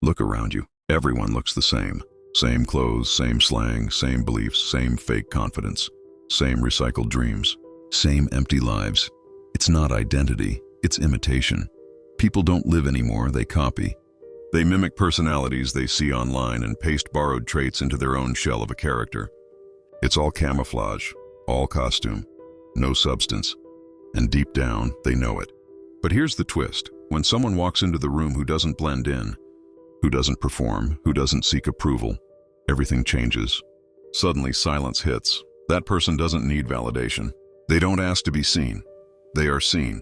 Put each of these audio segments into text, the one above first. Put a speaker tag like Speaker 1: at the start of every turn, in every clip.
Speaker 1: Look around you. Everyone looks the same. Same clothes, same slang, same beliefs, same fake confidence, same recycled dreams, same empty lives. It's not identity, it's imitation. People don't live anymore, they copy. They mimic personalities they see online and paste borrowed traits into their own shell of a character. It's all camouflage, all costume, no substance. And deep down, they know it. But here's the twist. When someone walks into the room who doesn't blend in, who doesn't perform, who doesn't seek approval, everything changes. Suddenly silence hits. That person doesn't need validation. They don't ask to be seen. They are seen.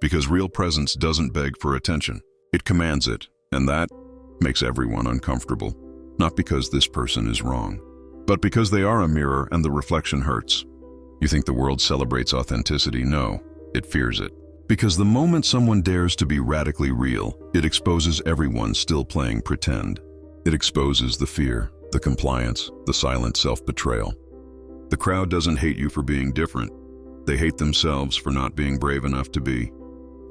Speaker 1: Because real presence doesn't beg for attention. It commands it, and that makes everyone uncomfortable. Not because this person is wrong, but because they are a mirror and the reflection hurts. You think the world celebrates authenticity? No, it fears it. Because the moment someone dares to be radically real, it exposes everyone still playing pretend. It exposes the fear, the compliance, the silent self-betrayal. The crowd doesn't hate you for being different. They hate themselves for not being brave enough to be.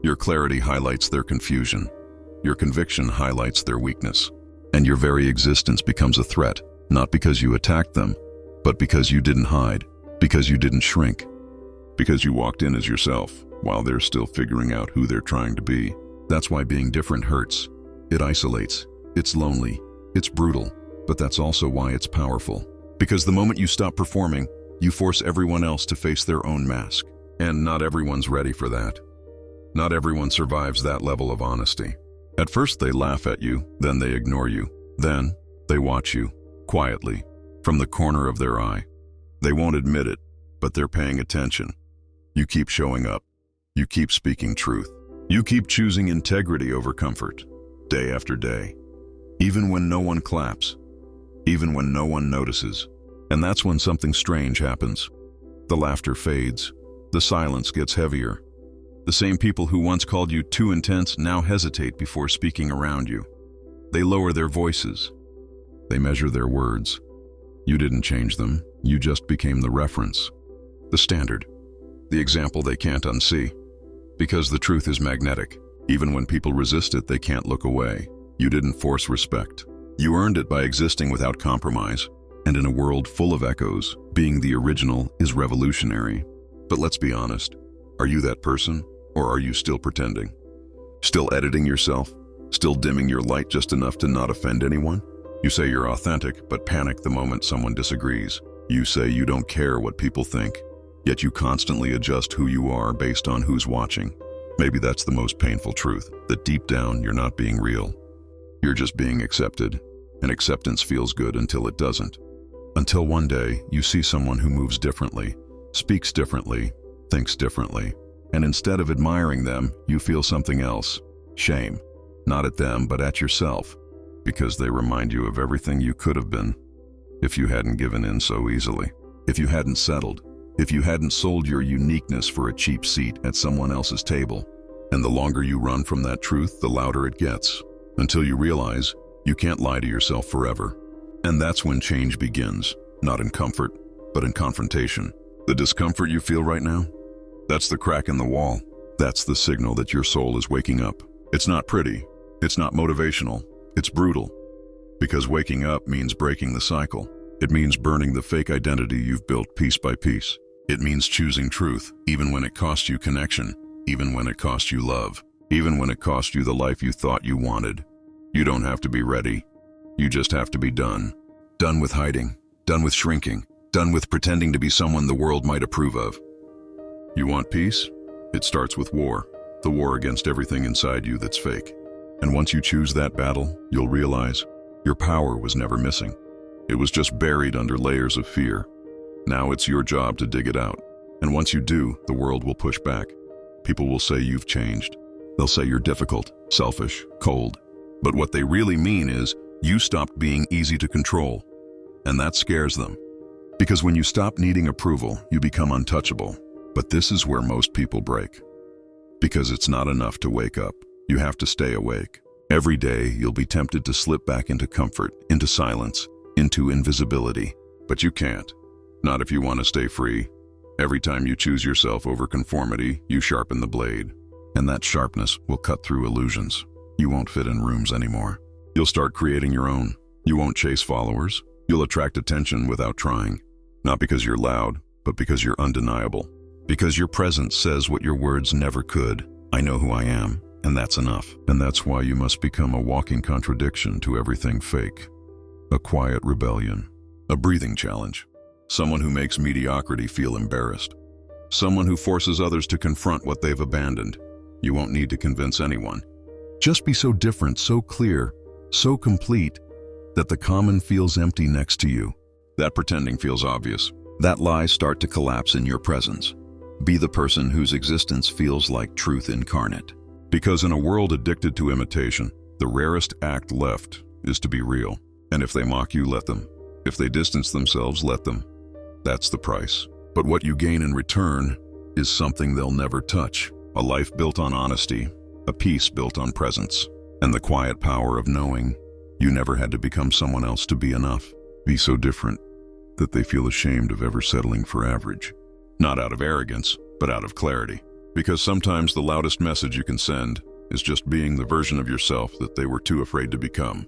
Speaker 1: Your clarity highlights their confusion. Your conviction highlights their weakness. And your very existence becomes a threat, not because you attacked them, but because you didn't hide, because you didn't shrink, because you walked in as yourself while they're still figuring out who they're trying to be. That's why being different hurts. It isolates. It's lonely. It's brutal. But that's also why it's powerful. Because the moment you stop performing, you force everyone else to face their own mask. And not everyone's ready for that. Not everyone survives that level of honesty. At first they laugh at you, then they ignore you. Then they watch you, quietly, from the corner of their eye. They won't admit it, but they're paying attention. You keep showing up. You keep speaking truth. You keep choosing integrity over comfort, day after day. Even when no one claps. Even when no one notices. And that's when something strange happens. The laughter fades. The silence gets heavier. The same people who once called you too intense now hesitate before speaking around you. They lower their voices. They measure their words. You didn't change them. You just became the reference. The standard. The example they can't unsee. Because the truth is magnetic. Even when people resist it, they can't look away. You didn't force respect. You earned it by existing without compromise. And in a world full of echoes, being the original is revolutionary. But let's be honest. Are you that person? Or are you still pretending? Still editing yourself? Still dimming your light just enough to not offend anyone? You say you're authentic, but panic the moment someone disagrees. You say you don't care what people think, yet you constantly adjust who you are based on who's watching. Maybe that's the most painful truth, that deep down you're not being real. You're just being accepted, and acceptance feels good until it doesn't. Until one day you see someone who moves differently, speaks differently, thinks differently, and instead of admiring them, you feel something else, shame. Not at them, but at yourself, because they remind you of everything you could have been if you hadn't given in so easily, if you hadn't settled, if you hadn't sold your uniqueness for a cheap seat at someone else's table. And the longer you run from that truth, the louder it gets, until you realize you can't lie to yourself forever. And that's when change begins, not in comfort, but in confrontation. The discomfort you feel right now, that's the crack in the wall. That's the signal that your soul is waking up. It's not pretty. It's not motivational. It's brutal. Because waking up means breaking the cycle. It means burning the fake identity you've built piece by piece. It means choosing truth, even when it costs you connection, even when it costs you love, even when it costs you the life you thought you wanted. You don't have to be ready. You just have to be done. Done with hiding. Done with shrinking. Done with pretending to be someone the world might approve of. You want peace? It starts with war. The war against everything inside you that's fake. And once you choose that battle, you'll realize your power was never missing. It was just buried under layers of fear. Now it's your job to dig it out. And once you do, the world will push back. People will say you've changed. They'll say you're difficult, selfish, cold. But what they really mean is you stopped being easy to control. And that scares them. Because when you stop needing approval, you become untouchable. But this is where most people break. Because it's not enough to wake up. You have to stay awake. Every day, you'll be tempted to slip back into comfort, into silence, into invisibility. But you can't. Not if you want to stay free. Every time you choose yourself over conformity, you sharpen the blade. And that sharpness will cut through illusions. You won't fit in rooms anymore. You'll start creating your own. You won't chase followers. You'll attract attention without trying. Not because you're loud, but because you're undeniable. Because your presence says what your words never could. I know who I am, and that's enough. And that's why you must become a walking contradiction to everything fake. A quiet rebellion. A breathing challenge. Someone who makes mediocrity feel embarrassed. Someone who forces others to confront what they've abandoned. You won't need to convince anyone. Just be so different, so clear, so complete, that the common feels empty next to you. That pretending feels obvious. That lies start to collapse in your presence. Be the person whose existence feels like truth incarnate. Because in a world addicted to imitation, the rarest act left is to be real. And if they mock you, let them. If they distance themselves, let them. That's the price. But what you gain in return is something they'll never touch. A life built on honesty, a peace built on presence, and the quiet power of knowing you never had to become someone else to be enough. Be so different that they feel ashamed of ever settling for average. Not out of arrogance, but out of clarity. Because sometimes the loudest message you can send is just being the version of yourself that they were too afraid to become.